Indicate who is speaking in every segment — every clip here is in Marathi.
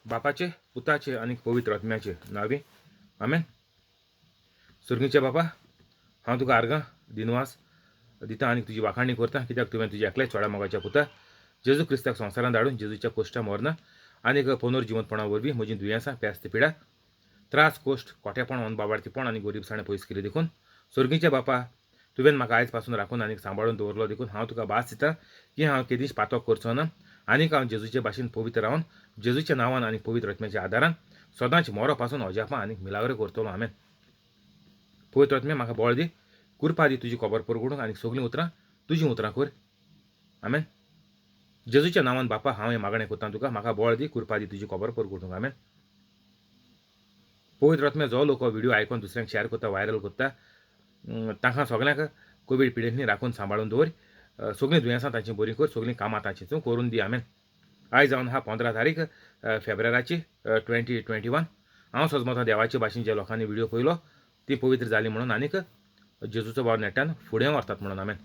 Speaker 1: बापाचे, पुताचे आणि पवित्र आत्म्याचे नावे आमेन. सुर्गीचे बापा, हांव तुका आर्गां दिनवास दिता आनी तुजी वाखाणणी करता, कित्याक तुवें तुज्या एकल्याच चोडा मोगाच्या पुता जेजू क्रिस्ताक संवसारांत धाडून जेजूच्या कोश्टा मरणा आनीक पुनर्जिवंतपणा वरवीं म्हजीं दुयेंसां प्यास्त पिडा त्रास कोश्ट खोटेपण बाबार्थीपण आनी गरीबसाणें पयस केली देखून सुर्गीचे बापा तुवें म्हाका आयज पासून राखून आनीक सांबाळून दवरलो देखून हांव तुका भास दिता की हांव केदींच पातोक करचो ना आनीक हांव जेजूचे भाशेन पवित्र रावन जेजूच्या नांवान आनी पवित्र आत्म्याच्या आदारान सदांच मोरो पासून अजापां आनीक मिलाग्र करतलो. आमेन. पवित्र आत्मे म्हाका बळ दी, कृपा दी तुजी खबर परगडूंक आनीक सगळीं उतरां तुजीं उतरां कर. आमेन. जेजूच्या नांवान बापा हांव हें मागणें करतां तुका, म्हाका बळ दी, कृपा दी तुजी खबर परगडूंक. आमेन. पवित्र आत्मे जो लोक हो व्हिडिओ आयकून दुसऱ्यांक शेअर करता, व्हायरल करता, तांकां सगळ्यांक कोवीड पिडेंतनी राखून सांबाळून दवर, सगळीं दुयेंसां तांची बरी कर, सगळीं कामां तांची तूं करून दी. आमेन. आयज जावन हा 15 तारीख फेब्रुवारीची 2021. हांव सजमतां देवाचे भाशेन ज्या लोकांनी व्हिडिओ पळयलो ती पवित्र जाली म्हणून आनीक जेजूचो भाव नेटान फुडें व्हरतात म्हणून. आमेन.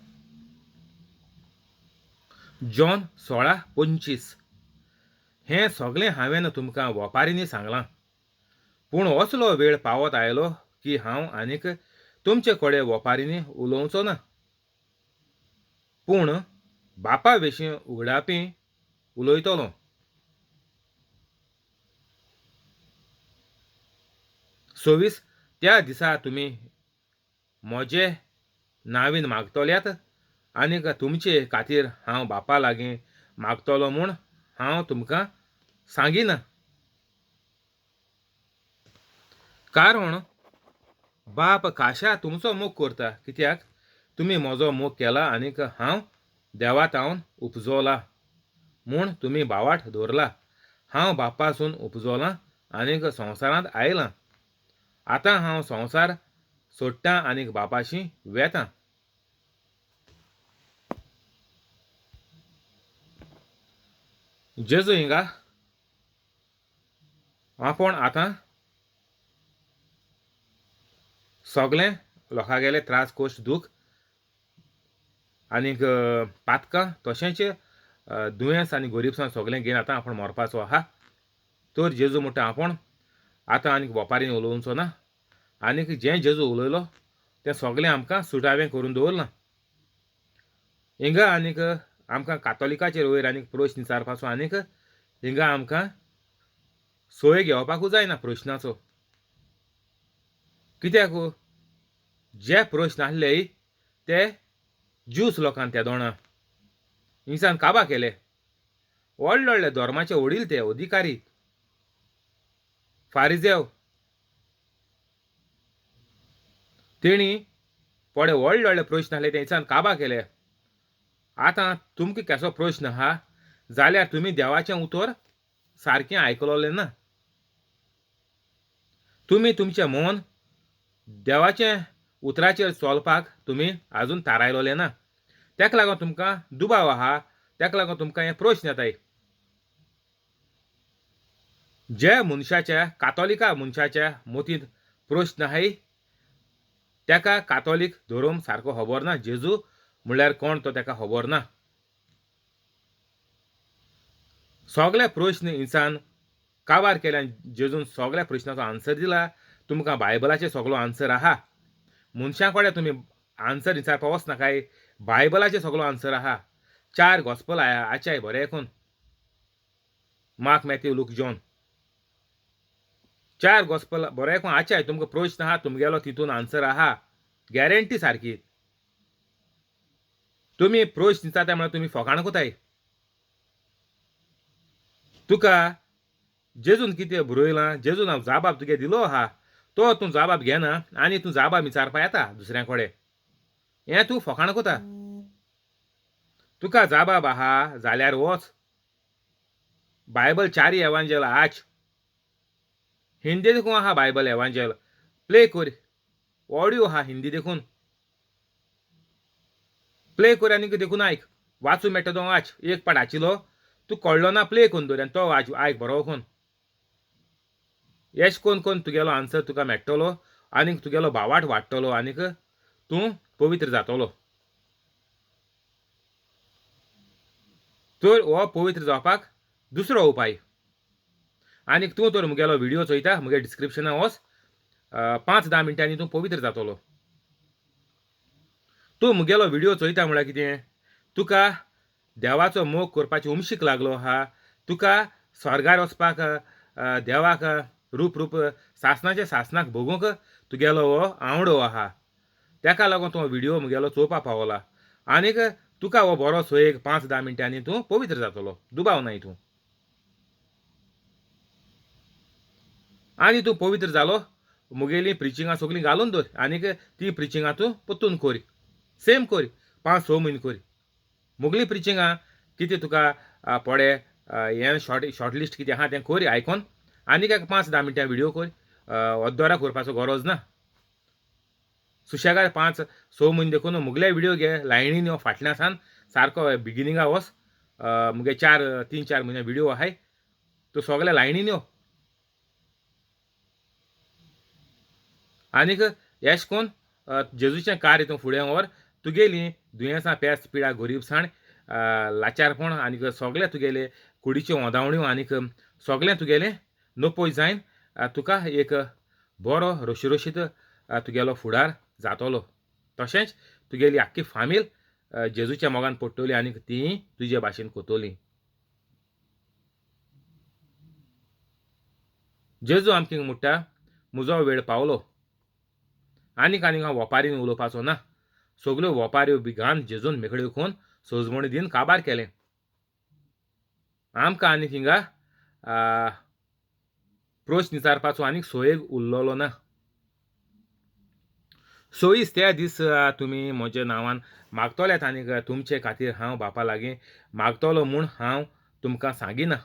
Speaker 1: जॉन 16:25 हें सगळें हांवें तुमकां ओपारींनी सांगलां, पूण असलो वेळ पावत आयलो की हांव आनीक तुमचे कडेन ओपारींनी उलोवचो ना, पूण बापा विशीं उगडापी उलयतलों. सव्वीस त्या दिसा तुमी म्हजे नांवीन मागतल्यात आनीक तुमचे खातीर हांव बापा लागीं मागतलों म्हूण हांव तुमकां सांगिना. कारण बाप खाशा तुमचो मोग करता, कित्याक तुमी म्हजो मोग केला आनीक हांव देवातावन उपजोला म्हूण तुमी भावाट दवरला. हांव बापासून उपजोलां आनीक संवसारांत आयलां. आतां हांव संवसार सोडटां आनीक बापाशी वेतां. जेजू हिंगा आपूण आतां सगळें लोकांगेले त्रास कोश्ट दूख आनीक पातकां तशेंच दुयेंस आनी गरीबसाण सगळें घेवन आतां आपूण मरपाचो आहा. तर जेजू म्हणटा आपूण आतां आनीक ओपारीन उलोवचो ना आनीक जें जेजू उलयलो तें सगळें आमकां सुटावें करून दवरलां. हिंगा आनीक आमकां कातोलिकाचेर वयर आनीक प्रश्न विचारपाचो आनीक हिंगा आमकां सोय घेवपाकूच जायना प्रश्नाचो, कित्याक जे प्रश्न आहले ते ज्यूस लोकांन त्या दोणां हिंगसान काबार केले. व्हडले व्हडले धर्माचे वडील ते अधिकारी फारिजेव तेणी थोडे व्हडले व्हडले प्रश्न आहले ते हिंगसान काबार केले. आतां तुमकां केसो प्रश्न आहा जाल्यार तुमी देवाचें उतर सारकें आयकलोलें ना. तुमी तुमचें मन देवाचें उतराचेर चलपाक तुमी आजून थारायलोलें ना. तेका लागून तुमकां दुबाव आहा, तेका लागून तुमकां हे प्रश्न येताय. जे मनशाच्या कातोलिका मनशाच्या मतींत प्रश्न आहाय तेका कातोलीक धर्म सारको खबर ना. जेजू म्हणल्यार कोण तो तेका खबर ना. सगळे प्रश्न हिंसान काबार केल्यान जेजून सगळ्या प्रश्नाचो आन्सर दिला. तुमकां बायबलाचेर सगळो आन्सर आहा. मनशां कडेन तुमी आन्सर विचारपाक वचनाकाय, बायबलाचेर सगळो आन्सर आहा. 4 गॉस्पल आचाय बरें ऐकून, mark, Matthew, look, John 4 gospel बरें ऐकून आचाय. तुमकां प्रश्न आहा तुमगेलो तितून आन्सर आहा, गॅरंटी सारकी. तुमी प्रश्न विचारता म्हळ्यार तुमी फकाणां कोताय. तुका जेजून कितें बरयलां, जेजून हांव जाबाब तुगे दिलो आहा, तो तूं जाबाब घेना आनी तूं जाबाब विचारपा येता दुसऱ्या कडेन. हें तूं फकाणां कोता. तुका जाबाब आहा जाल्यार वच बायबल 4 एवांजल आच. हिंदी देखून आहा बायबल एवांजल, प्ले कर. ऑडियो आहा हिंदी देखून, प्ले कर आनीक देखून आयक. वाचूं मेळटा तो वाच. एक पाट आचिलो तूं कळ्ळो ना प्ले करून दवर आनी तो वाच, आयक बरो करून. एश कोन्न कोन्न तुगेलो आन्सर तुका मेळटलो आनीक तुगेलो भावार्थ वाडटलो आनीक तूं पवित्र जातलो. तर हो पवित्र जावपाक दुसरो उपाय. आनी तूं तर मुगेलो व्हिडिओ चोयता मुगे डिस्क्रिप्शनान वच 5-10 मिनटांनी तूं पवित्र जातलो. तूं मुगेलो व्हिडिओ चोयता म्हळ्यार कितें तुका देवाचो मोग करपाची उमशीक लागलो आहा. तुका स्वर्गार वचपाक देवाक रूप सासणाच्या सासणाक बगूंक तुगेलो हो आवडो आहा. तेका लागून तो व्हिडिओ मुगेलो चोवपा पावला. आनीक तुका हो बरो एक 5-10 मिनटांनी तूं पवित्र जातलो. दुबाव नाय तूं. आनी तूं पवित्र जालो मुगेलीं प्रिचिंगां सगलीं घालून दवर आनीक ती प्रिचिंगां तूं परतून कोर. सेम कोर 5-6 म्हयने कोर. मुगलीं प्रिचिंगां कितें तुका पोडे हें शॉर्ट लिस्ट कितें आहा तें कोर आयकोन आनीक एक 5-10 मिनटां व्हिडिओ कोर. अर्दोरा करपाचो गरज ना. सुशेगाद 5-6 म्हयने देखून मुगले व्हिडिओ घे लायनीन यो फाटल्यान सान सारको बिगिनिंगा वच. मुगे 3-4 म्हयने व्हिडिओ आहाय. तूं सोगले लायनीन यो. आनीक एश कोन्न जेजूचें कार्य तूं फुडें व्हर. तुगेलीं दुयेंसां पेस्त पिडा गरीबसाण लाचारपण आनीक सोगलें तुगेले कुडीच्यो ओंदावण्यो आनीक सोगलें तुगेलें नोपोय जायन तुका एक बरो रोशीरोशीत तुगेलो फुडार जातलो. तशेंच तुगेली आख्खी फामील जेजूच्या मोगान पडटली आनीक तीय तुजे भाशेन कोतोलीं. जेजू आमकां म्हणटा म्हजो वेळ पावलो. आनीक हांव ओपारीन उलोवपाचो ना. सगल्यो ओपाऱ्यो बिगान जेजून मेकळ्यो कोन्न सोजमणी दीन काबार केलें. आमकां आनीक हिंगा प्रश्न विचारपाचो आनीक सोयेग उरलोलो ना. सोयीस त्या दीस तुमी म्हज्या नांवान मागतोलेत आनीक तुमचे खातीर हांव बापा लागीं मागतलो म्हूण हांव तुमकां सांगिना.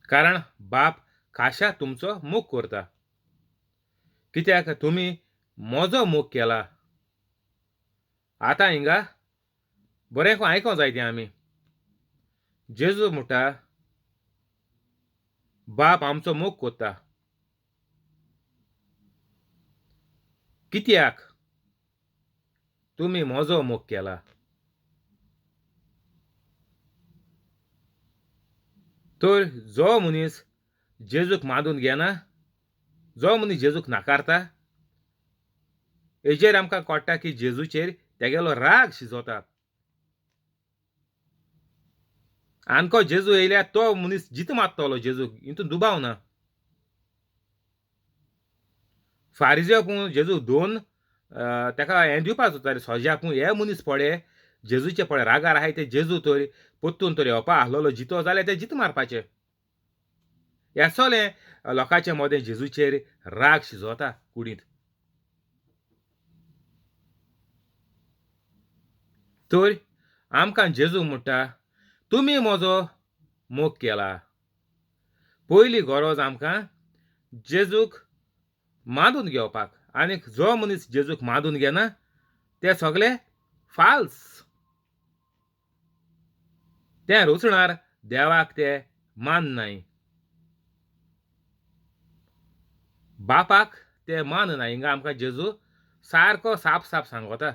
Speaker 1: कारण बाप खाशा तुमचो मोग करता. कित्याक तुमी म्हजो मोग केला. आतां हिंगा बरें आयको जाय तें आमी. जेजू म्हणटा बाप आमचो मोग कोत्ता. कित्याक तुमी म्हजो मोग केला. तर जो मनीस जेजूक मानून घेना, जो मनीस जेजूक नाकारता, हेजेर आमकां कळटा की जेजूचेर तेगेलो राग शिजोता. आनको जेजू येयल्यार तो मनीस जीत मारतलो जेजूक, हितून दुबाव ना. फारिझेव जेजू 2 तेका हें दिवपाक सोदताले सोज्याक हे मनीस पळय जेजूचे पळय रागार आहाय ते जेजू तर परतून तर येवपा आसलोलो जितो जाल्यार ते जीत मारपाचे. हेसोलें लोकांचें मोदें जेजूचेर राग शिजोता कुडींत. तर आमकां जेजू म्हणटा तुमी म्हजो मोग केला. पयली गरज आमकां जेजूक मानून घेवपाक. आनीक जो मनीस जेजूक मानून घेना ते सगळे फाल्स. ते रुचणार देवाक ते माननाय. बापाक ते माननाय. हिंगा आमकां जेजू सारको साप सांगता.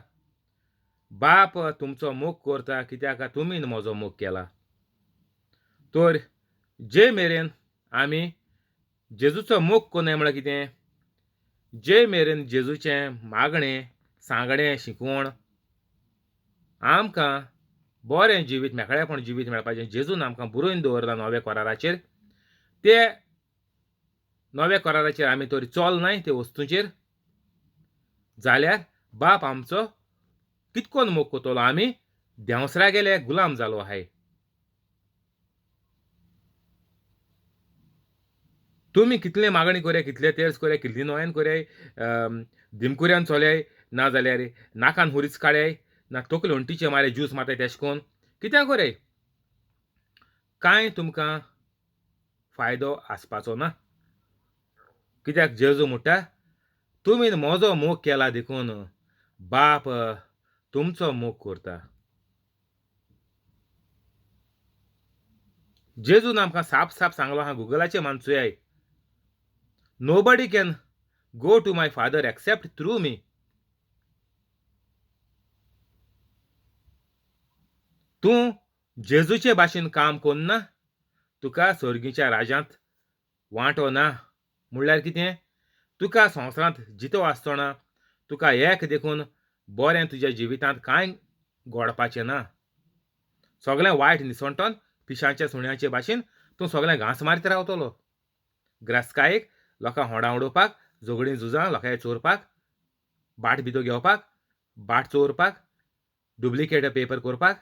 Speaker 1: बाप तुमचो मोग करता कित्याक तुमीन म्हजो मोग केला. तर जे मेरेन आमी जेजूचो मोग कोनाय म्हळ्यार कितें जे मेरेन जेजूचें मागणें सांगणें शिकवण आमकां बरें जिवीत मेकळेपण जिवीत मेळपाचें जेजून आमकां बरोवन दवरला नव्या कराराचेर. ते नव्या कराराचेर आमी तर चोलनाय ते वस्तूंचेर जाल्यार बाप आमचो कितकोन मोग कोतलो. आमी देंवसरागेले गुलाम जालो आहाय. तुमी कितले मागणी कोराय कितले तेर्स कोराय कितली नोयन कोराय दिमकुऱ्यान चोल्याय ना जाल्यार नाकान हुरीच काडयाय ना तकले हंटीचे मारे ज्यूस मारताय तेश कोन्न कितें कोराय कांय तुमकां फायदो आसपाचो ना. कित्याक जेजू म्हणटा तुमीन म्हजो मोग केला देखून बाप तुमचो मोग करता. जेजून आमकां साप सांगलो आहा गुगलाचेर मानचोयाय. Nobody can go to my father except through me. तूं जेजूचे भाशेन काम कोन्ना तुका सर्गीच्या राजांत वांटो ना म्हणल्यार कितें? तुका संवसारांत जितो आसतना तुका एक देखून बरें तुज्या जिवितांत कांय घडपाचें ना. सगळें वायट निसणटोन पिशाच्या सुण्याचे भाशेन तूं सगळें घांस मारीत रावतलो. ग्रासकायेक लोकां होंडां उडोवपाक, झगडीं झुजां लोकांचे चोरपाक, बाट भितो घेवपाक, बाट चोरपाक, डुप्लिकेट पेपर करपाक,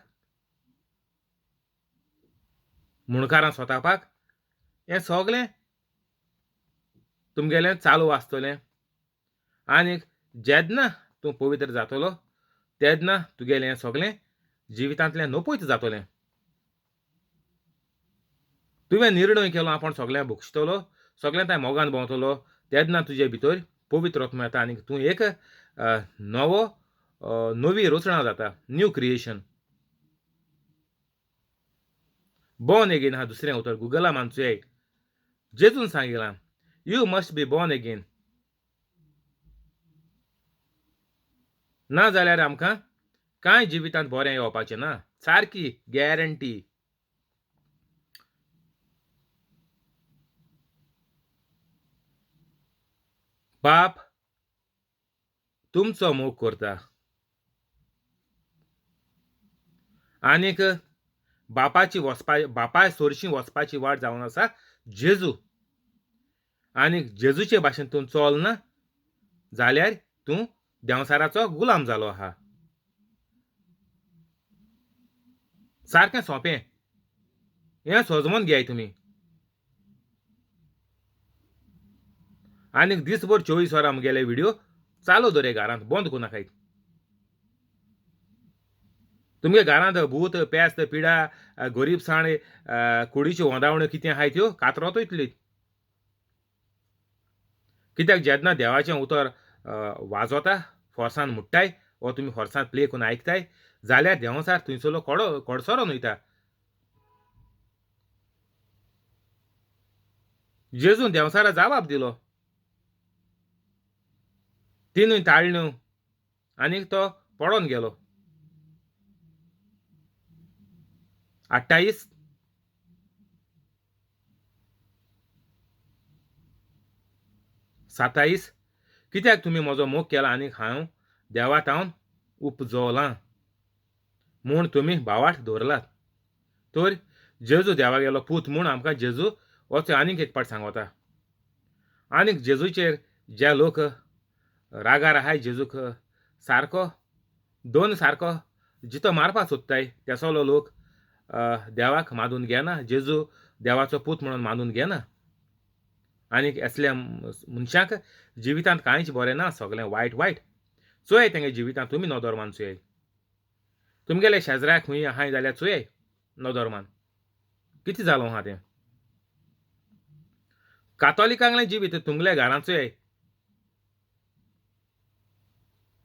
Speaker 1: मुणकारां सोतापाक, हें सगळें तुमगेलें चालू आसतलें. आनीक जेन्ना तूं पवित्र जातलो तेन्ना तुगेलें हें सगळें जिवितांतलें नपयत जातलें. तुवें निर्णय केलो आपूण सगळें भोगतलो, सगळें थंय मोगान भोंवतलो, तेन्ना तुजे भितर पवित्र आत्मा येता आनीक तूं एक नवी रचना जाता, न्यू क्रिएशन. बॉर्न अगेन हा दुसरें उतर गुगला मारचुये. जेजून सांगिलां, you must be born again. ना जाल्यार आमकां कांय जिवितांत बरें येवपाचें ना. सारकी गॅरंटी. बाप तुमचो मोग करता आनीक बापाय सोरशीं वचपाची वाट जावन आसा जेजू. आनीक जेजूचे भाशेन तूं चलना जाल्यार तूं देंवसाराचो गुलाम जालो आहा. सारकें सोंपें. हें सजमोन घेयाय तुमी. आनीक दिसभर 24 वरां मुगेले व्हिडिओ चालू दवरे घरांत, बंद करूं नाकाय. तुमगे घरांत भूत, पेस्त, पिडा, गरीबसाण, कुडीच्यो वोंदावण्यो कितें आहाय त्यो कातरोत वयतल्यो. कित्याक जेन्ना देवाचें उतर वाजोता, फोर्सान म्हणटाय वो तुमी फोर्सान प्ले करून आयकताय जाल्यार देंवसार थंयसरलो कडसरोन वयता. जेजून देंवसारा जबाब दिलो. तिनूय ताळण्यो आनीक तो पडोन गेलो. 28 27 कित्याक तुमी म्हजो मोग केला आनीक हांव देवांत हांव उपजवलां म्हूण तुमी भावार्थ दवरलात. तर जेजू देवागेलो पूत म्हूण आमकां जेजू वचो आनीक एक पाट सांगता. आनीक जेजूचेर जे लोक रागार आहाय जेजूक सारको दोन सारको जितो मारपाक सोदताय तेसोलो लोक देवाक मानून घेना. जेजू देवाचो पूत म्हणून मानून घेना. आनीक असल्या मनशाक जिवितांत कांयच बरें ना, सगळें वायट वायट. चोय तेंगे जिवितांत तुमी नदर मान चोय. तुमगेले शेजराक खूंय आहाय जाल्यार चोय नदर मान कितें जालो आहा तें. कातोलिकांगलें जिवीत तुमगेल्या घरांत चोय.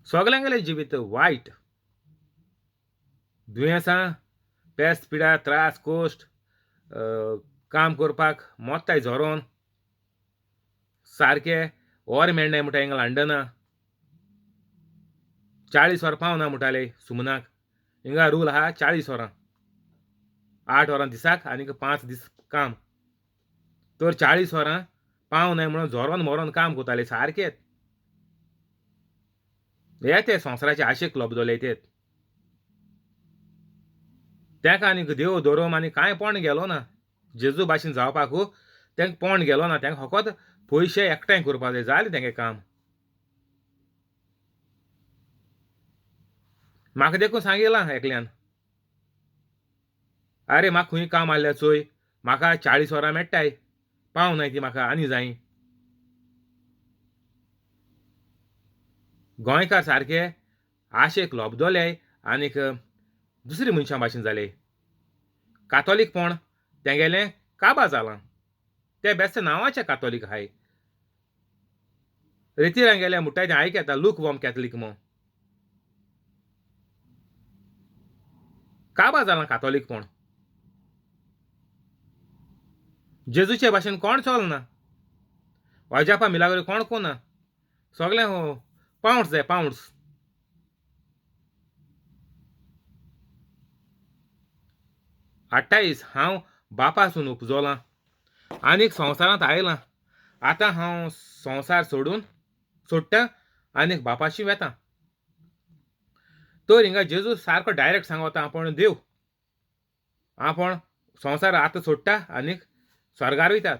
Speaker 1: सगल्यांगेलें जिवीत वायट. दुयेंसां, पेस्त पिडा, त्रास, कोश्ट, काम करपाक मोत्ताय झोरोन, सारके वर मेळनाय म्हणटा हिंगा लंडना 40 वर पावना म्हणटाले सुमनाक. हिंगा रूल आहा 40 वरां, 8 वरां दिसाक आनीक 5 दीस काम. तर 40 वरां पावनाय म्हणून झोरोन मोरोन काम कोताले सारकेत. हे ते संवसाराचे आशेक लोबदोले तेत. तेंकां आनीक देव धोरम आनी कांय पोण गेलो ना. जेजू भाशेन जावपाकू तेंकां पोण गेलो ना. तेंकां फकत पयशे एकठांय करपा जाय जालें तेंगे काम. म्हाका देखून सांगिलां एकल्यान, आरे म्हाका खूंय काम आहल्यार चोय, म्हाका 40 वरां मेळटाय, पावनाय ती म्हाका आनी जायी. गोंयकार सारके आशेक लोबदोले आनीक दुसरी मनशां भाशेन जाले. कातोलीकपण तेंगेलें काबार जालां. ते बेश्टे नांवाचे कातोलीक आहाय. रितीरान गेले म्हणटाय तें आयक येता लूक वॉर्म कॅथलीक म्हूण. काबार जालां कातोलीकपण. जेजूचे भाशेन कोण चलना. अजापा मिलाग्रो कोण कोना. सगळें पावंड्स जाय पावंड्स. हांव बापासून उपजोलां आनीक संवसारांत आयलां. आतां हांव संवसार सोडटां आनीक बापाशी वेतां. तर हिंगा जेजू सारको डायरेक्ट सांगता आपूण देव. आपूण संवसार आतां सोडटा आनीक स्वर्गार वयतात.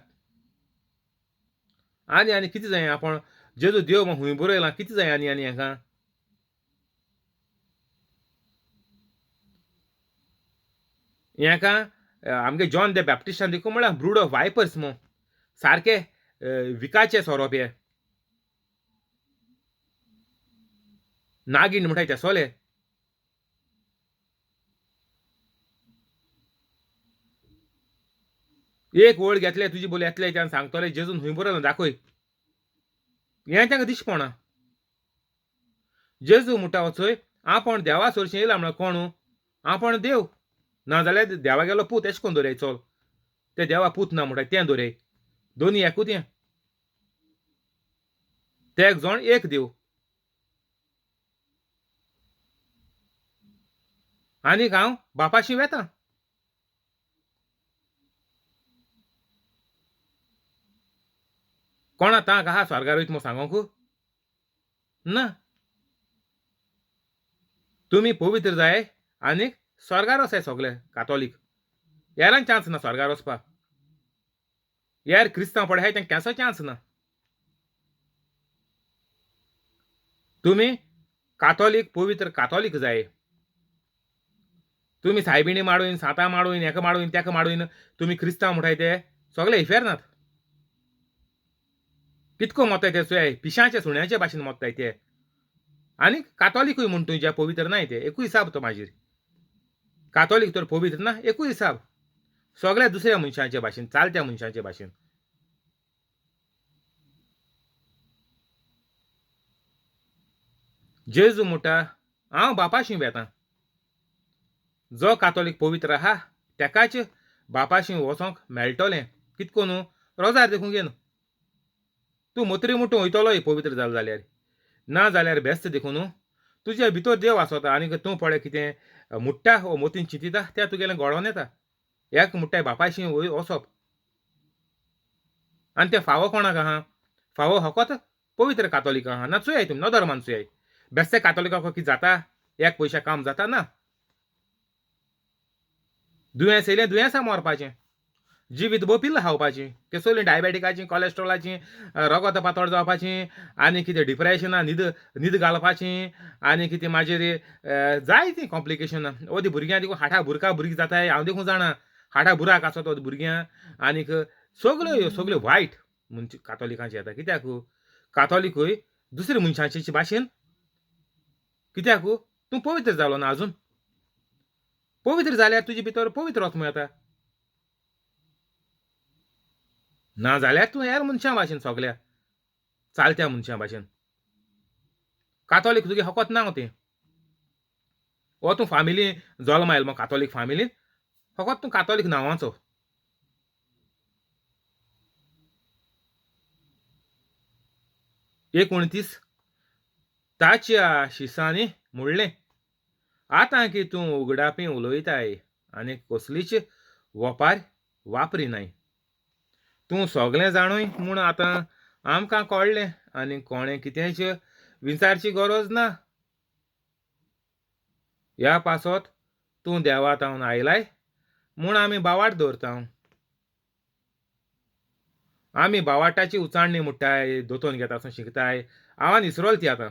Speaker 1: आनी कितें जाय आपूण जेजू देव म्हूण हूंय बरयलां कितें जाय आनी हेका. हेका आमगे जॉन द बॅप्टिस्टान देखून म्हळ्यार ब्रूड ऑफ वायपर्स म्हूण सारके विकाचे सोरोप हे. नागीण म्हणटाय ते सोले. एक वळ घेतले तुजी बोली येतले आनी सांगतले जेजून हूंय बरयलां दाखय. हें तांकां दिसपणा. जेजू म्हणटा वचय आपूण देवा सरशीं येयला म्हळ्यार कोण? आपूण देव. नाजाल्यार देवा गेलो पूत एशें कोन्न दवरयाय चल. ते देवा पूत ना म्हणटाय तें दवरयाय. दोनी एकूच हें. ते एक जण एक देव. आनीक हांव बापाशी वेतां. कोणा तांक आहा स्वर्गार वयता म्हूण सांगोंक? ना. तुमी पवित्र जाय आनीक स्वर्गार वचाय सगळे कातोलीक. हेरांक चान्स ना स्वर्गार वचपाक. हेर क्रिस्तांव पळय तांकां केंसो चान्स ना. तुमी कातोलीक पवित्र कातोलीक जाय. तुमी सायबिणी माडून सातां माडून हेका माडून तेका माडून तुमी क्रिस्तांव म्हणटाय ते सगळे हिफेरनात. कितको मोत्ताय ते चोय पिशाचे सुण्याचे भाशेन मोत्ताय ते. आनीक कातोलीकूय म्हूण तूं जे पवित्र नाय ते एकूय हिसाब तो मागीर. कातोलीक तर पवित्र ना एकूय हिसाब. सगळे दुसऱ्या मनशांचे भाशेन चालत्या मनशांचे भाशेन. जेजू म्हणटा हांव बापाशी वेतां. जो कातोलीक पवित्र आहा तेकाच बापाशी वचोंक मेळटलें. कितको न्हू रोजार देखून घेन. तूं मोतरी मुट्टून वयतलोय पवित्र जालो जाल्यार. ना जाल्यार बेस्त देखून तुजे भितर देव आसता आनीक तूं पळय कितें मुट्टा वो मोतीन चिंतिता तें तुगेलें घडोवन येता. एक मुट्टाय बापायशी वचप. आनी तें फावो कोणाक आहा? फावो होकोत पवित्र कातोलीक आहा. ना चुयाय तुमी नॉधर्मान चुयाय. बेस्ते कातोलिकाक कितें जाता? एक पयशा काम जाता ना. दुयेंस येयलें दुयेंसा मरपाचें. जिवीत भर पिल्लां खावपाचीं. केसोलीं डायबेटिकाचीं, कॉलेस्ट्रॉलाचीं, रगत पातळ जावपाचीं, आनी कितें डिप्रेशनां न्हीद घालपाचीं, आनी कितें मागीर जायतीं कॉम्प्लिकेशनां. ओदी भुरग्यां देखून हार्टा बुरका भुरगीं जाताय हांव देखून जाणा. हार्टा बुराक आसता ओद भुरग्यां. आनीक सगल्यो वायट म्हणजे कातोलिकांचे येता. कित्याक? कातोलीकूय दुसऱ्या मनशांचे भाशेन. कित्याक? तूं पवित्र जालो ना आजून. पवित्र जाल्यार तुजे भितर पवित्र आत्मो येता. ना जाल्यार तूं हेर मनशां भाशेन सगल्या चालत्या मनशां भाशेन. कातोलीक तुगे होकोत ना तें. वो तूं फामिलीन जल्म आयलो कातोलीक फामिलीन फकत तूं कातोलीक नांवाचो. 29 ताच्या शिसांनी म्हणलें आतां की तूं उगडापी उलयताय आनी कसलीच वपार वापरिनाय. तूं सगळें जाणूय म्हूण आतां आमकां कळ्ळें आनी कोणें कितेंच विचारची गरज ना. ह्या पासत तूं देवातावन आयलाय म्हूण आमी बावाट दवरता. आमी बावाटाची उचाणणी म्हणटाय दोतोन घेता आसून शिकताय. आव्हान इसरोल ती आतां.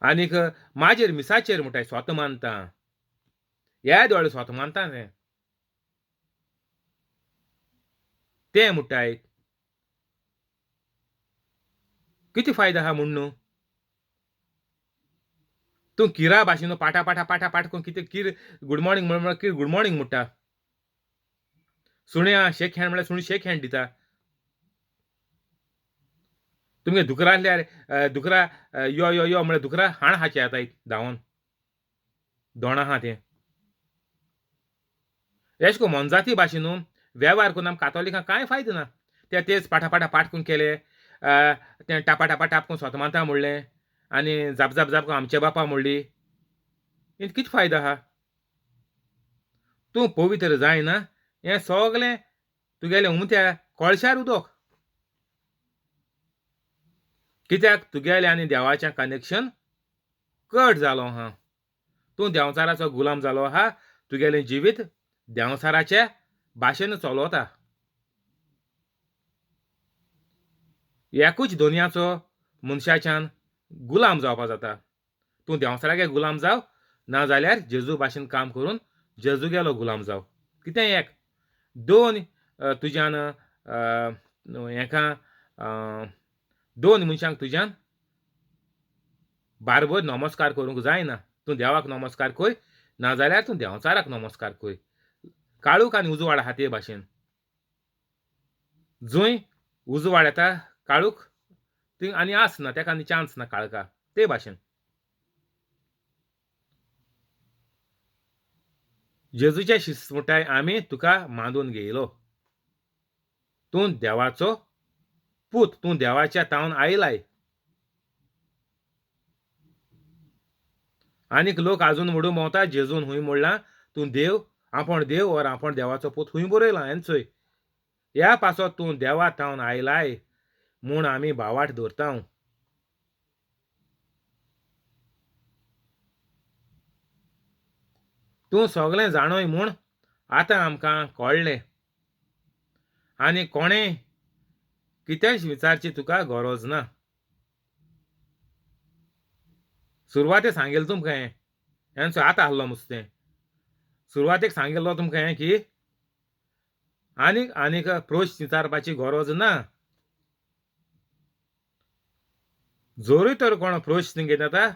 Speaker 1: आनीक माजेर मिसाचेर म्हणटाय स्वता मानता. येद व्हडलें स्वता मानता तें म्हणटाय. कितें फायदो आहा म्हूण न्हू. तूं किरा भाशेन पाटा करून कितें कीर गूड मॉर्निंग म्हळ्यार कीर गूड मॉर्निंग म्हणटा. सुण्या शेक हँड म्हळ्यार सुणी शेक हँड दिता. तुमगे दुकरा आसल्यार दुकरा यो यो यो म्हळ्यार दुकरा हाण खाचे येताय धांवोन. दोण आहा तें. एशें कोन्न मोनजाती भाशेन वेव्हार करून आमकां कातोलिकांक कांय फायदो ना. तेच पाट करून केले. तें टापा करून स्वता मानता म्हणलें आनी जाप करून आमचे बापा म्हणली. हितून कितें फायदो आहा? तूं पवित्र जायना हें सगलें तुगेलें उमत्या कळशार उदक. कित्याक तुगेलें आनी देवाचें कनेक्शन कट जालो आहा. तूं देंवचाराचो गुलाम जालो आहा. तुगेलें जिवीत देंवचाराचे भाशेन चलवता. एकूच दोनयाचो मनशाच्यान गुलाम जावपा जाता. तूं देंवचारागे गुलाम जाव नाजाल्यार जेजू भाशेन काम करून जेजूगेलो गुलाम जाव. कितेंय एक दोन तुज्यान हेका दोन मनशांक तुज्यान बारबर नमस्कार करूंक जायना. तूं देवाक नमस्कार कोय नाजाल्यार तूं देंवचाराक नमस्कार कोय. काळूक आनी उजवाड आहा ते भाशेन. जंय उजवाड येता काळूक थंय आनी आसना, तेका आनी चान्स ना काळका ते भाशेन. जेजूच्या शिस्मुटाय आमी तुका मांडून घेयलो. तूं देवाचो पूत. तूं देवाच्या तावन आयलाय. आनीक लोक आजून म्हणून भोंवता जेजून खूंय मोडला. तूं देव आपण देव ओर आपण देवाचो पूत खूंय बरयला हें चोय. ह्या पासत तूं देवा तावन आयलाय म्हूण आमी भावार्थ दवरता. तूं सगलें जाणोय म्हूण आतां आमकां कळ्ळें. आनी कोणेय कितेंच विचारची तुका गरज ना. सुरवातेक सांगलें तुमकां हें चोय आतां आहलो नुस्तें. सुरवातेक सांगलेलो तुमकां हें की आनीक प्रश्न विचारपाची गरज ना. जोरूय तर कोण प्रश्न घेवन येता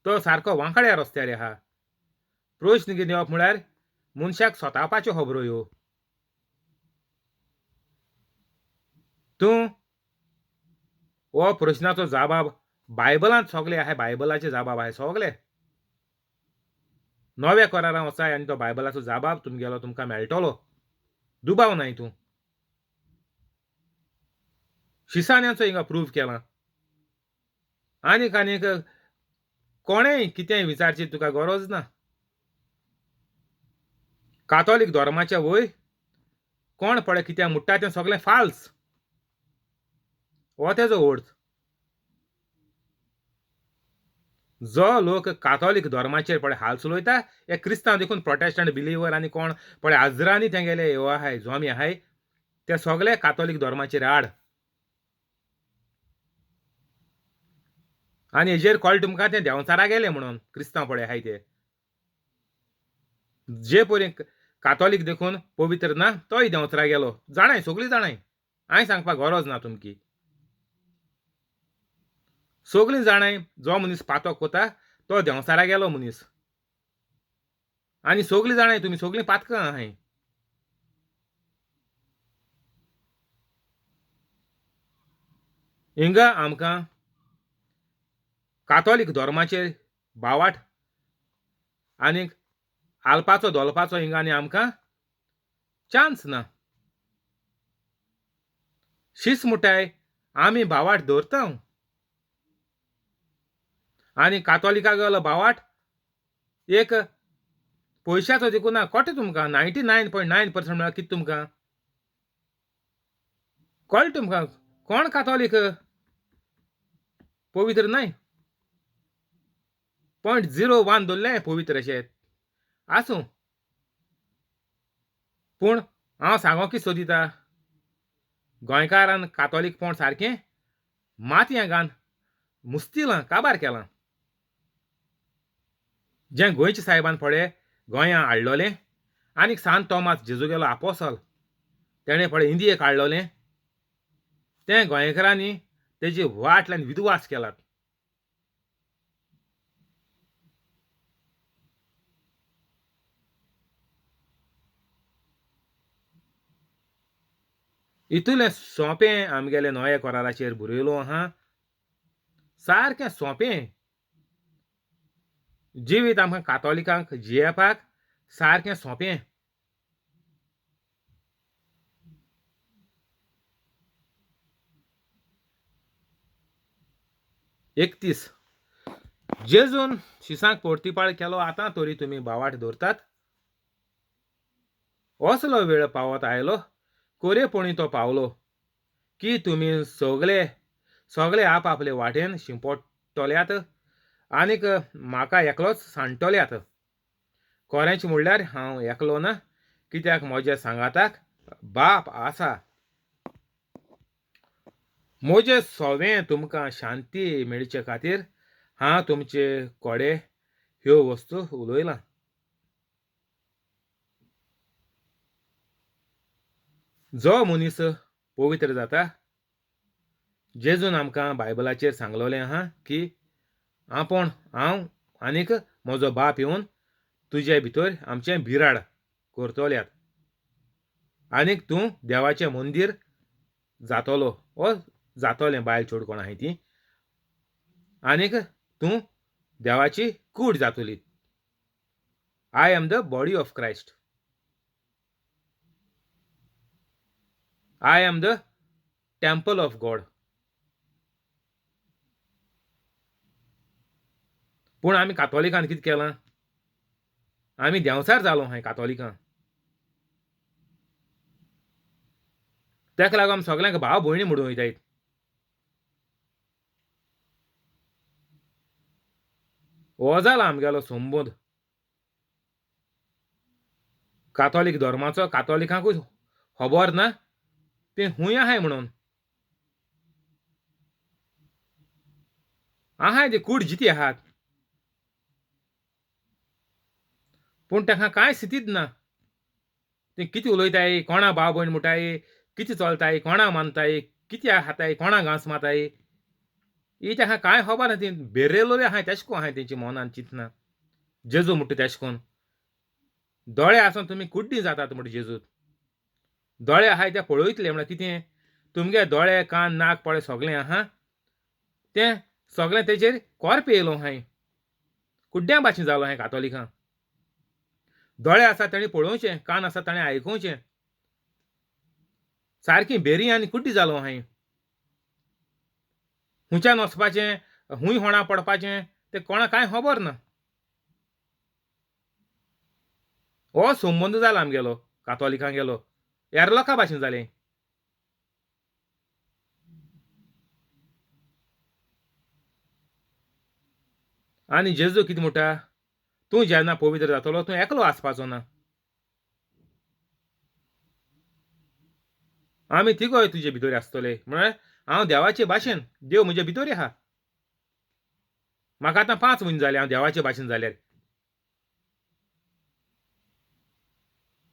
Speaker 1: तो सारको वांकड्या रस्त्यार आहा. प्रश्न घेवन येवप म्हळ्यार मनशाक स्वतापाच्यो खबरो ह्यो. तूं हो प्रश्नाचो जाबाब बायबलांत सगळे आहाय. बायबलाचे जाबाब आहाय सगळे. नव्या करारांत वचाय आनी तो बायबलाचो जाबाब तुमगेलो तुमकां मेळटलो. दुबाव नाय. तूं शिसान्याचो हिंगा प्रूव्ह केलां. आनीक कोणेय कितेंय विचारची तुका गरज ना. कातोलीक धर्माचे वयर कोण पळय कितें म्हणटा तें सगलें फाल्स हो तेजो अर्थ. जो लोक कातोलीक धर्माचेर पळय हाल चलयता हे क्रिस्तांव देखून प्रोटेस्टंट बिलिवर आनी कोण पळय आजरांनी तेंगेले ह्यो आहाय जोमी आहाय ते सगळे कातोलीक धर्माचेर आड. आनी हेजेर कळ्ळें तुमकां तें देंवचारा गेले म्हणून क्रिस्तांव पळय आहाय ते. जे परी कातोलीक देखून पवित्र ना तोय देंवचारा गेलो. जाणाय सगळीं जाणाय. हांवें सांगपाक गरज ना तुमकी. सगळीं जाणाय जो मनीस पातक कोता तो देंवचारा गेलो मनीस. आनी सगळीं जाणाय तुमी सगळीं पातकां आहाय. हिंगा आमकां कातोलीक धर्माचेर भावार्थ आनीक आलपाचो धोलपाचो हिंगा आनी आमकां चान्स ना. शिस्मुटाय आमी भावार्थ दवरता. आनी कातोलिकागेलो भावार्थ एक पयशाचो देखून ना. कोटे तुमकां 99.9% म्हळ्यार कितें तुमकां कळ्ळें तुमकां कोण कातोलीक पवित्र नाय. 0.01 दवरलें पवित्र अशें आसूं. पूण हांव सांगोक कितें सोदिता गोंयकारान कातोलीकपण सारकें मातयें घालन मुस्तिलां काबार केलां. जें गोंयच्या साहेबान पळय गोंयां हाडलोलें आनीक सांत थोमास जेजूगेलो आपोसल तेणें पळय इंडियेक हाडलोलें तें गोंयकारांनी तेजी वाट लावन विद्वास केलात. इतुलें सोंपें आमगेले नव्या कराराचेर बरयलो आहा. सारकें सोंपें जिवीत आमकां कातोलिकांक जियेवपाक सारकें सोंपें. एकतीस जेजून शिसांक परतीपाळ केलो आतां तरी तुमी भावार्थ दवरतात. असलो वेळ पावत आयलो, कोरेपणी तो पावलो, की तुमी सगळे सगळे आपआपले वाटेन शिंपडटल्यात आनीक म्हाका एकलोच सांडटल्यात. खरेंच म्हणल्यार हांव एकलो ना, कित्याक म्हज्या सांगाताक बाप आसा. म्हजें सवें तुमकां शांती मेळचे खातीर हांव तुमचे कोडे ह्यो वस्तू उलयलां. जो मनीस पवित्र जाता, जेजून आमकां बायबलाचेर सांगलोलें आहा की हांव आनीक म्हजो बाप येवन तुजे भितर आमचें बिराड करतल्यात आनीक तूं देवाचें मंदीर जातलो ओ जातलें बायल चेडूं कोण आहाय ती आनीक तूं देवाची कूड जातली. I am the body of Christ. I am the temple of God. पूण आमी कातोलिकान कितें केलां? आमी देंवचार जालो हाय कातोलिकां. तेका लागून आमी सगळ्यांक भाव भयणी म्हणून वयतायत. हो जाला आमगेलो संबंद कातोलीक धर्माचो. कातोलिकांकूय खबर ना ते खूंय आहाय म्हणून. आहाय ते कूड जिती आहात, पूण ताका कांय स्थितीच ना. ते कितें उलयताय, कोणा भाव भयण म्हणटाय, कितें चलताय, कोणा मानताय, कितें खाताय, कोणा घांस माताय, ही ताका कांय खबर ना. ती बेरेलोले आहाय तेश को आहाय तेंच्या मनान चिंतना. जेजू म्हणटा तेश कोन. दोळे आसून तुमी कुड्डी जातात म्हणटा जेजूत. दोळे आहाय ते पळयतले म्हळ्यार कितें? तुमगे दोळे, कान, नाक, पळे सगळें आहा तें सगळें तेचेर कोर्प येयलो आहाय. कुड्ड्या भाशेन जालो आहाय कातोलिकां. दोळे आसा ताणें पळोवचें, कान आसा ताणें आयकुचें. सारकी बेरी आनी कुड्डी जालो आहाय. हुंयच्यान वचपाचें, खूंय होणा पडपाचें तें कोणा कांय खबर ना. हो संबंद जाला आमगेलो कातोलिकांगेलो. येरलोका भाशेन जालें. आनी जेजू कितें म्हणटा? तूं जेन्ना पवित्र जातलो तूं एकलो आसपाचो ना. आमी तिगोय तुजे भितर आसतले. म्हळ्यार हांव देवाचे भाशेन, देव म्हजे भितर आहा. म्हाका आतां 5 म्हयने जाले हांव देवाचे भाशेन जाल्यार.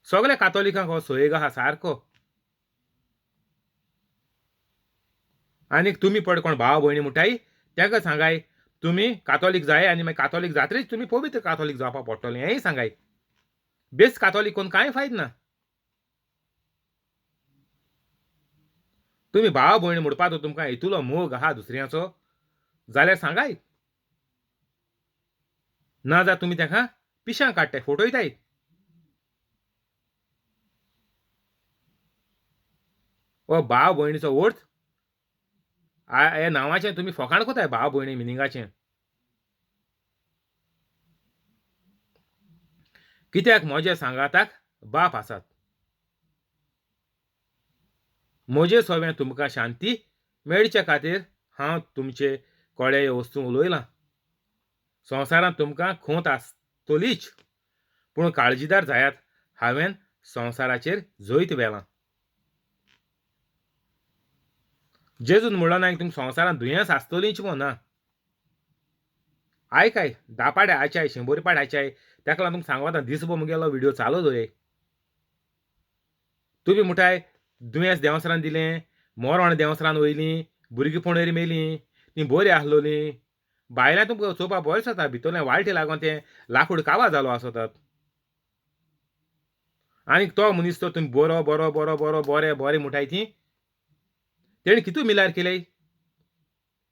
Speaker 1: सगळ्या कातोलिकांक हो सयेग आहा सारको. आनीक तुमी पड कोण भाव भयणी म्हणटाय तेका सांगाय तुमी कातोलीक जाय आनी मागीर कातोलीक जातरीच तुमी पवित्र कातोलीक जावपाक पडटलें हेंय सांगाय. बेस्ट कातोलीक कोन्न कांय फायद ना. तुमी भाव भयणी म्हणपाचो तुमकां इतुलो मोग आहा दुसऱ्याचो जाल्यार सांगाय. ना जाल्यार तुमी तेका पिश्यां काडटाय, फटयताय. हो भाव भयणीचो अर्थ हे नांवाचें तुमी फकाण कोताय भाव भयणी मिनिंगाचें. कित्याक म्हज्या सांगाताक बाप आसात. म्हजें सवें तुमकां शांती मेळचे खातीर हांव तुमचे कोडे ह्यो वस्तू उलयलां. संवसारांत तुमकां खोंत आसतलीच, पूण काळजीदार जायात, हांवें संवसाराचेर जैत व्हेलां. जेजून म्हणलो ना तुमकां संवसारांत दुयेंस आसतलींच म्हूण ना. आयकाय 10 पाडे आयचाय, 100 पाडे आयचाय. तेका लागून तुमकां सांगोता दिसभर मुगेलो व्हिडिओ चालू दवराय. तुमी म्हणटाय दुयेंस देंवसरान दिलें, मोरोण देंवसरान वयलीं, भुरगीं मेलीं, तीं बरीं आसलोलीं. भायल्यान तुमकां चोवपाक बरें जाता, भितरलें वाळटी लागोन तें लाकूड कावा जालो आसतात. आनीक तो मनीस तो तुमी बरो बरो बरो बरो बरें बरें म्हणटाय तीं तेणी कितू मिल्यार केल्याय?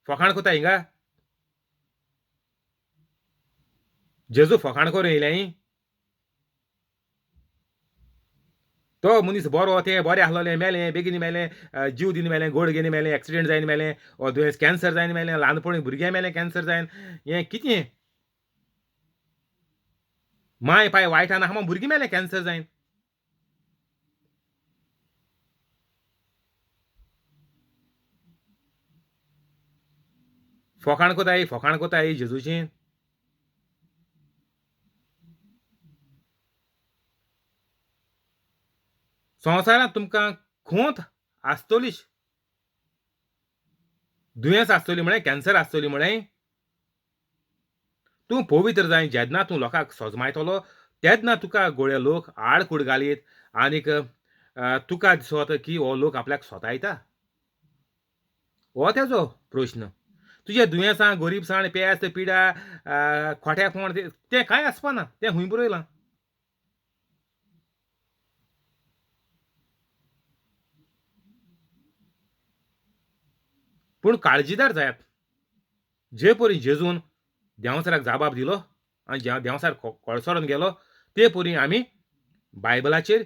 Speaker 1: फकाण कोताय हिंगा. जेजू फकाण करून येयल्याय. तो मनीस बरो तें बरें आसलोलें मेलें, बेगीन मेलें, जीव दीन मेलें, गोड घेवन मेलें, एक्सिडेंट जायन मेलें, ओ दुयेंस कॅन्सर जायन मेलें, ल्हानपणी भुरगें मेलें कॅन्सर जायन. हें कितें? मांय पाय वायटान आहा म्हूण भुरगीं मेलें कॅन्सर जायन. फोकाण कोताय जेजूची संवसारांत तुमकां खूंत आसतलीच दुयेंस आसतली म्हळ्यार कॅन्सर आसतली म्हळ्यार तूं पवित्र जाय जेन्ना तूं लोकांक सोजमायतलो तेन्ना तुका गोळे लोक आडकूड घालीत आनीक तुका दिसत की हो लोक आपल्याक सोतायता हो तेजो प्रश्न तुजे दुयेंसां गरीबसाण पेस्त पिडा खोट्यापण तें कांय आसपाना तें खूंय बरयलां पूण काळजीदार जायात जे परी जेजून देंवसराक जाबाब दिलो आनी देंवसार कोळसोरून गेलो ते परी आमी बायबलाचेर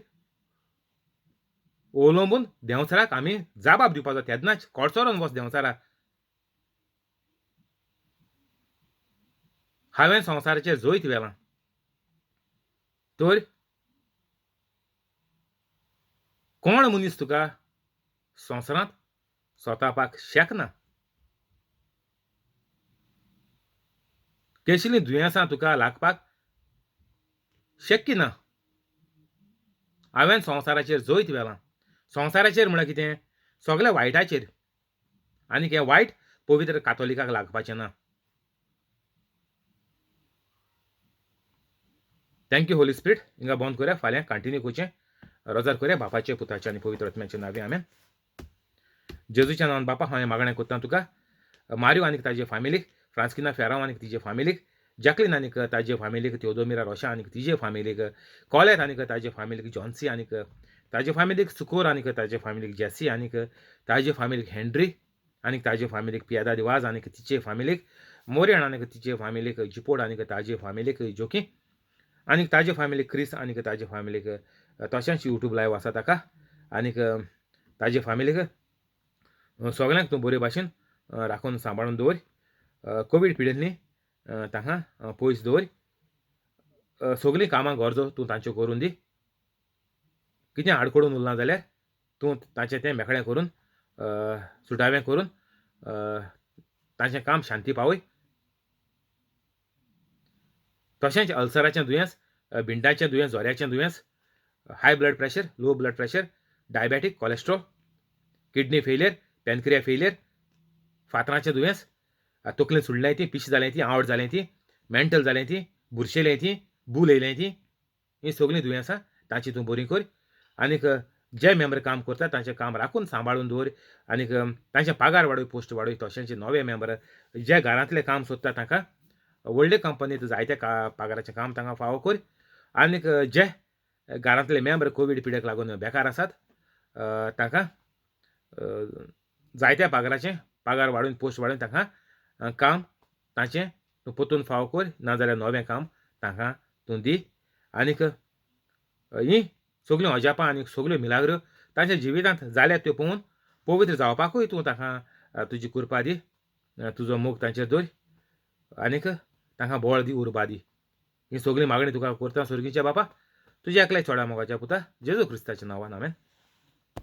Speaker 1: अवलंबून देंवसराक आमी जाबाब दिवपाचो तेन्नाच कोळसोरून वच देंवसराक हांवें संवसाराचेर जैत वेलां तर कोण मनीस तुका संवसारांत सोंतापाक शकना केसलीं दुयेंसां तुका लागपाक शक्य ना हांवें संवसाराचेर जैत वेलां संवसाराचेर म्हळ्यार कितें सगळ्या वायटाचेर आनीक हें वायट पवित्र कातोलिकाक लागपाचें ना थँक्यू होली स्पिरीट हिंगा बंद करुया फाल्यां कंटिन्यू करचें रोजार करुया बापाचे पुताचे आनी पवित्र आत्म्याचे नांवे आमेन जेजूच्या नांवान बापा हांवें मागणें कोत्ता तुका मारियो आनीक ताजे फामिलीक फ्रांस्किना फेरांव आनीक तिजे फामिलीक जॅकलीन आनीक ताजे फामिलीक तेओदोमिरा रोशा आनीक तिजे फामिलीक कॉलेत आनीक ताजे फामिलीक जॉन्सी आनीक ताजे फामिलीक सुकोर आनीक ताजे फामिलीक जॅसी आनीक ताजे फामिलीक हेनरी आनीक ताजे फामिलीक पियादा दिवाज आनीक तिचे फामिलीक मोरियण आनीक तिचे फामिलीक जिपोड आनीक ताजे फामिलीक जोकी आनीक ताजे फामिलीक क्रिस आनीक ताजे फामिलीक तशेंच यूट्यूब लायव्ह आसा ताका आनीक ताजे फामिलीक सगळ्यांक तूं बरे भाशेन राखून सांबाळून दवर कोवीड पिडेंतली तांकां पयस दवर सगळीं कामां गरजो तूं तांच्यो करून दी कितें आडखडून उरना जाल्यार तूं तांचें तें मेकळें करून सुटावें करून तांचें काम शांती पावय तशेंच अल्सराचें दुयेंस भिंडाचें दुयेंस जोऱ्याचें दुयेंस high blood pressure low blood pressure diabetic cholesterol kidney failure pancreas failure फातराचें दुयेंस तकलेन सुडलें ती पिश जालें ती आवड जालें ती मेंटल जालें ती बुरशेलें ती भूल येयलें ती हीं सगळीं दुयेंसां तांची तूं बरी कर आनीक जे मेंबर काम करता तांचें काम राखून सांबाळून दवर आनीक तांचे पागार वाडय पोस्ट वाडय तशेंच नवे मेंबर जे घरांतलें काम सोदता तांकां व्हडले कंपनींत जायते पागाराचें काम तांकां फावो कर आनीक जे घरांतले मेंबर कोवीड पिडेक लागून बेकार आसात तांकां जायत्या पागार वाडून पोस्ट वाडून तांकां काम तांचें तूं परतून फावो कर नाजाल्यार नवें काम तांकां तूं दी आनीक हीं सगळ्यो अजापां आनीक सगळ्यो मिलाग्र्यो तांच्या जिवितांत जाल्यात त्यो पळोवन पवित्र जावपाकूय तूं तांकां तुजी कृपा दी तुजो मोग तांचेर दवर आनीक तांकां बळ दी उर्बा दी ही सगळी मागणी तुका करता सुर्गीच्या बापा तुज्या एकल्या चोडा मोगाच्या पुता जेजू क्रिस्ताच्या नांवान आमेन